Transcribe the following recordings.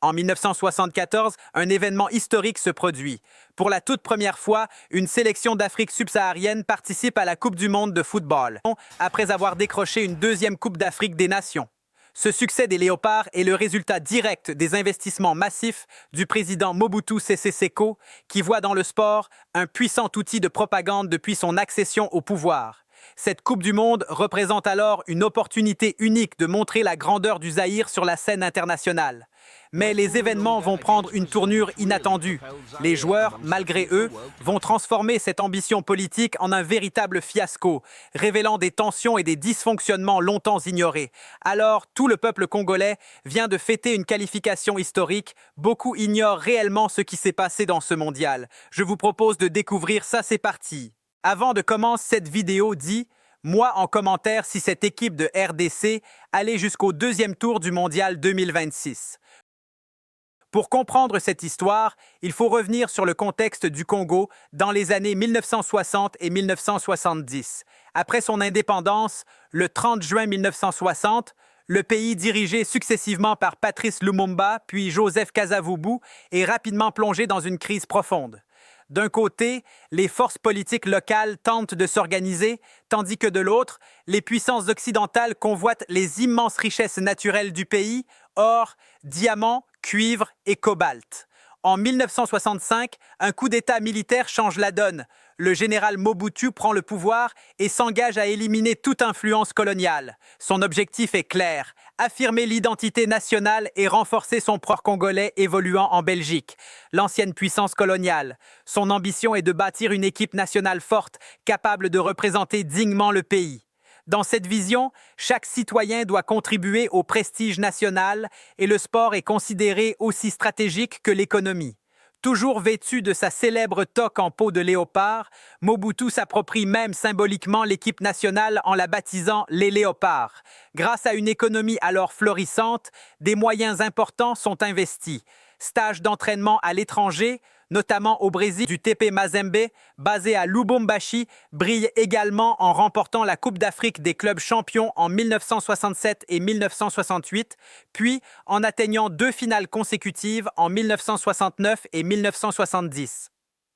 En 1974, un événement historique se produit. Pour la toute première fois, une sélection d'Afrique subsaharienne participe à la Coupe du monde de football, après avoir décroché une deuxième Coupe d'Afrique des Nations. Ce succès des Léopards est le résultat direct des investissements massifs du président Mobutu Sese Seko, qui voit dans le sport un puissant outil de propagande depuis son accession au pouvoir. Cette Coupe du Monde représente alors une opportunité unique de montrer la grandeur du Zaïre sur la scène internationale. Mais les événements vont prendre une tournure inattendue. Les joueurs, malgré eux, vont transformer cette ambition politique en un véritable fiasco, révélant des tensions et des dysfonctionnements longtemps ignorés. Alors, tout le peuple congolais vient de fêter une qualification historique. Beaucoup ignorent réellement ce qui s'est passé dans ce mondial. Je vous propose de découvrir ça, c'est parti. Avant de commencer cette vidéo, dis-moi en commentaire si cette équipe de RDC allait jusqu'au deuxième tour du mondial 2026. Pour comprendre cette histoire, il faut revenir sur le contexte du Congo dans les années 1960 et 1970. Après son indépendance, le 30 juin 1960, le pays dirigé successivement par Patrice Lumumba puis Joseph Kasavubu est rapidement plongé dans une crise profonde. D'un côté, les forces politiques locales tentent de s'organiser, tandis que de l'autre, les puissances occidentales convoitent les immenses richesses naturelles du pays, or, diamants, cuivre et cobalt. En 1965, un coup d'État militaire change la donne. Le général Mobutu prend le pouvoir et s'engage à éliminer toute influence coloniale. Son objectif est clair, affirmer l'identité nationale et renforcer son propre Congolais évoluant en Belgique, l'ancienne puissance coloniale. Son ambition est de bâtir une équipe nationale forte, capable de représenter dignement le pays. Dans cette vision, chaque citoyen doit contribuer au prestige national et le sport est considéré aussi stratégique que l'économie. Toujours vêtu de sa célèbre toque en peau de léopard, Mobutu s'approprie même symboliquement l'équipe nationale en la baptisant les Léopards. Grâce à une économie alors florissante, des moyens importants sont investis. Stages d'entraînement à l'étranger, notamment au Brésil, du TP Mazembe, basé à Lubumbashi, brille également en remportant la Coupe d'Afrique des clubs champions en 1967 et 1968, puis en atteignant 2 finales consécutives en 1969 et 1970.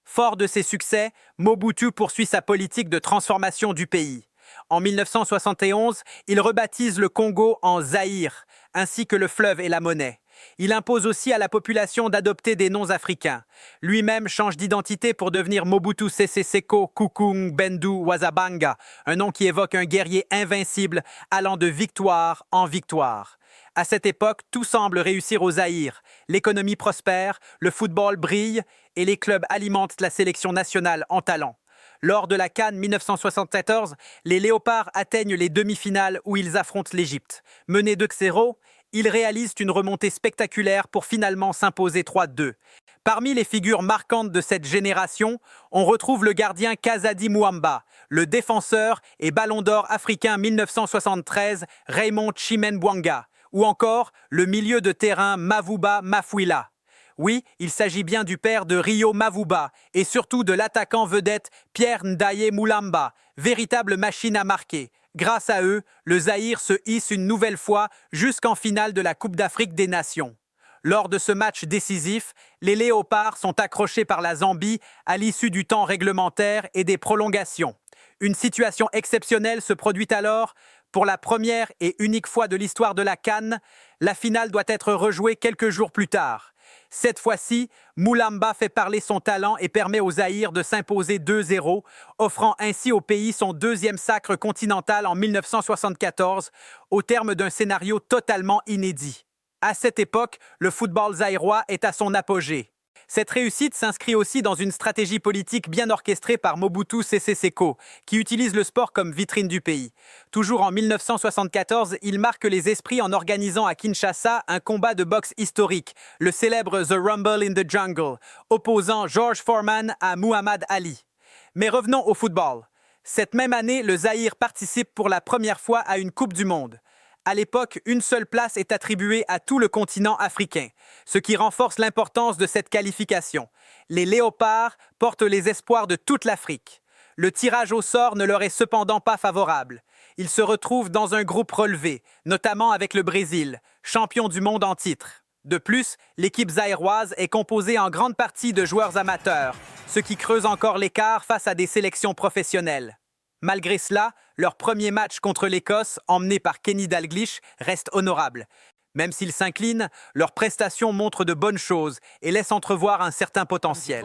Fort de ses succès, Mobutu poursuit sa politique de transformation du pays. En 1971, il rebaptise le Congo en Zaïre, ainsi que le fleuve et la monnaie. Il impose aussi à la population d'adopter des noms africains. Lui-même change d'identité pour devenir Mobutu Sese Seko Kukung Bendu Wazabanga, un nom qui évoque un guerrier invincible allant de victoire en victoire. À cette époque, tout semble réussir au Zaïre. L'économie prospère, le football brille et les clubs alimentent la sélection nationale en talent. Lors de la CAN 1974, les Léopards atteignent les demi-finales où ils affrontent l'Égypte. Menés 2-0, ils réalisent une remontée spectaculaire pour finalement s'imposer 3-2. Parmi les figures marquantes de cette génération, on retrouve le gardien Kazadi Mouamba, le défenseur et ballon d'or africain 1973 Raymond Chimene-Bwanga, ou encore le milieu de terrain Mavuba Mafuila. Oui, il s'agit bien du père de Rio Mavuba et surtout de l'attaquant vedette Pierre Ndaye Moulamba, véritable machine à marquer. Grâce à eux, le Zaïre se hisse une nouvelle fois jusqu'en finale de la Coupe d'Afrique des Nations. Lors de ce match décisif, les Léopards sont accrochés par la Zambie à l'issue du temps réglementaire et des prolongations. Une situation exceptionnelle se produit alors. Pour la première et unique fois de l'histoire de la CAN, la finale doit être rejouée quelques jours plus tard. Cette fois-ci, Moulamba fait parler son talent et permet au Zaïre de s'imposer 2-0, offrant ainsi au pays son deuxième sacre continental en 1974, au terme d'un scénario totalement inédit. À cette époque, le football zaïrois est à son apogée. Cette réussite s'inscrit aussi dans une stratégie politique bien orchestrée par Mobutu Sese Seko, qui utilise le sport comme vitrine du pays. Toujours en 1974, il marque les esprits en organisant à Kinshasa un combat de boxe historique, le célèbre The Rumble in the Jungle, opposant George Foreman à Muhammad Ali. Mais revenons au football. Cette même année, le Zaïre participe pour la première fois à une Coupe du Monde. À l'époque, une seule place est attribuée à tout le continent africain, ce qui renforce l'importance de cette qualification. Les Léopards portent les espoirs de toute l'Afrique. Le tirage au sort ne leur est cependant pas favorable. Ils se retrouvent dans un groupe relevé, notamment avec le Brésil, champion du monde en titre. De plus, l'équipe zaïroise est composée en grande partie de joueurs amateurs, ce qui creuse encore l'écart face à des sélections professionnelles. Malgré cela, leur premier match contre l'Écosse, emmené par Kenny Dalglish, reste honorable. Même s'ils s'inclinent, leurs prestations montrent de bonnes choses et laissent entrevoir un certain potentiel.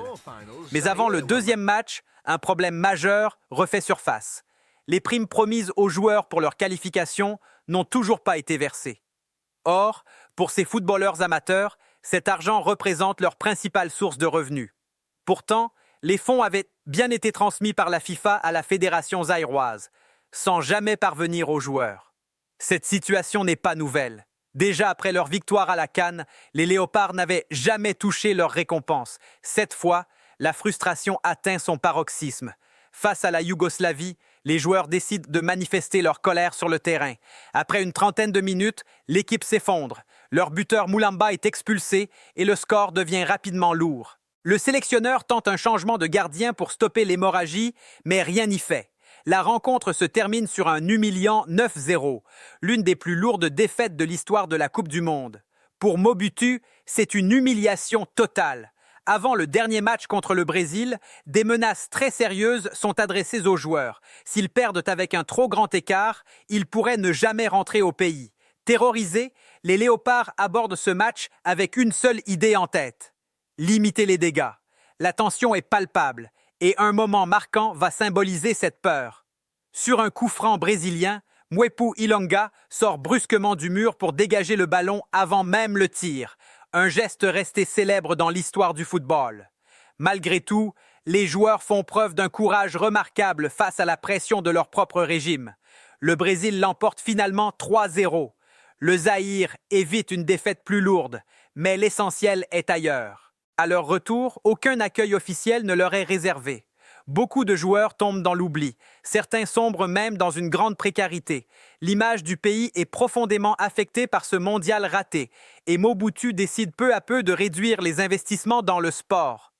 Mais avant le deuxième match, un problème majeur refait surface. Les primes promises aux joueurs pour leur qualification n'ont toujours pas été versées. Or, pour ces footballeurs amateurs, cet argent représente leur principale source de revenus. Pourtant, les fonds avaient bien été transmis par la FIFA à la fédération zaïroise, sans jamais parvenir aux joueurs. Cette situation n'est pas nouvelle. Déjà après leur victoire à la CAN, les Léopards n'avaient jamais touché leur récompense. Cette fois, la frustration atteint son paroxysme. Face à la Yougoslavie, les joueurs décident de manifester leur colère sur le terrain. Après une trentaine de minutes, l'équipe s'effondre. Leur buteur Moulamba est expulsé et le score devient rapidement lourd. Le sélectionneur tente un changement de gardien pour stopper l'hémorragie, mais rien n'y fait. La rencontre se termine sur un humiliant 9-0, l'une des plus lourdes défaites de l'histoire de la Coupe du Monde. Pour Mobutu, c'est une humiliation totale. Avant le dernier match contre le Brésil, des menaces très sérieuses sont adressées aux joueurs. S'ils perdent avec un trop grand écart, ils pourraient ne jamais rentrer au pays. Terrorisés, les Léopards abordent ce match avec une seule idée en tête: limiter les dégâts. La tension est palpable et un moment marquant va symboliser cette peur. Sur un coup franc brésilien, Mwepu Ilonga sort brusquement du mur pour dégager le ballon avant même le tir. Un geste resté célèbre dans l'histoire du football. Malgré tout, les joueurs font preuve d'un courage remarquable face à la pression de leur propre régime. Le Brésil l'emporte finalement 3-0. Le Zaïre évite une défaite plus lourde, mais l'essentiel est ailleurs. À leur retour, aucun accueil officiel ne leur est réservé. Beaucoup de joueurs tombent dans l'oubli. Certains sombrent même dans une grande précarité. L'image du pays est profondément affectée par ce mondial raté et Mobutu décide peu à peu de réduire les investissements dans le sport.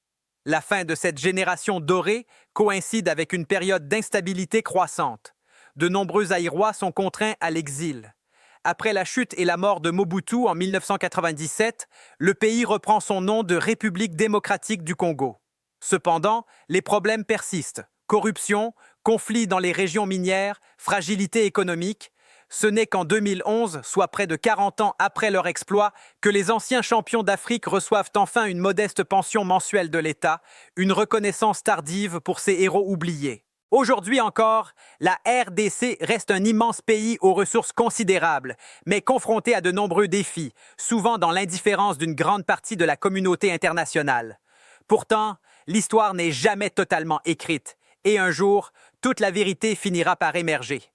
La fin de cette génération dorée coïncide avec une période d'instabilité croissante. De nombreux Zaïrois sont contraints à l'exil. Après la chute et la mort de Mobutu en 1997, le pays reprend son nom de République démocratique du Congo. Cependant, les problèmes persistent. Corruption, conflits dans les régions minières, fragilité économique. Ce n'est qu'en 2011, soit près de 40 ans après leur exploit, que les anciens champions d'Afrique reçoivent enfin une modeste pension mensuelle de l'État, une reconnaissance tardive pour ces héros oubliés. Aujourd'hui encore, la RDC reste un immense pays aux ressources considérables, mais confronté à de nombreux défis, souvent dans l'indifférence d'une grande partie de la communauté internationale. Pourtant, l'histoire n'est jamais totalement écrite, et un jour, toute la vérité finira par émerger.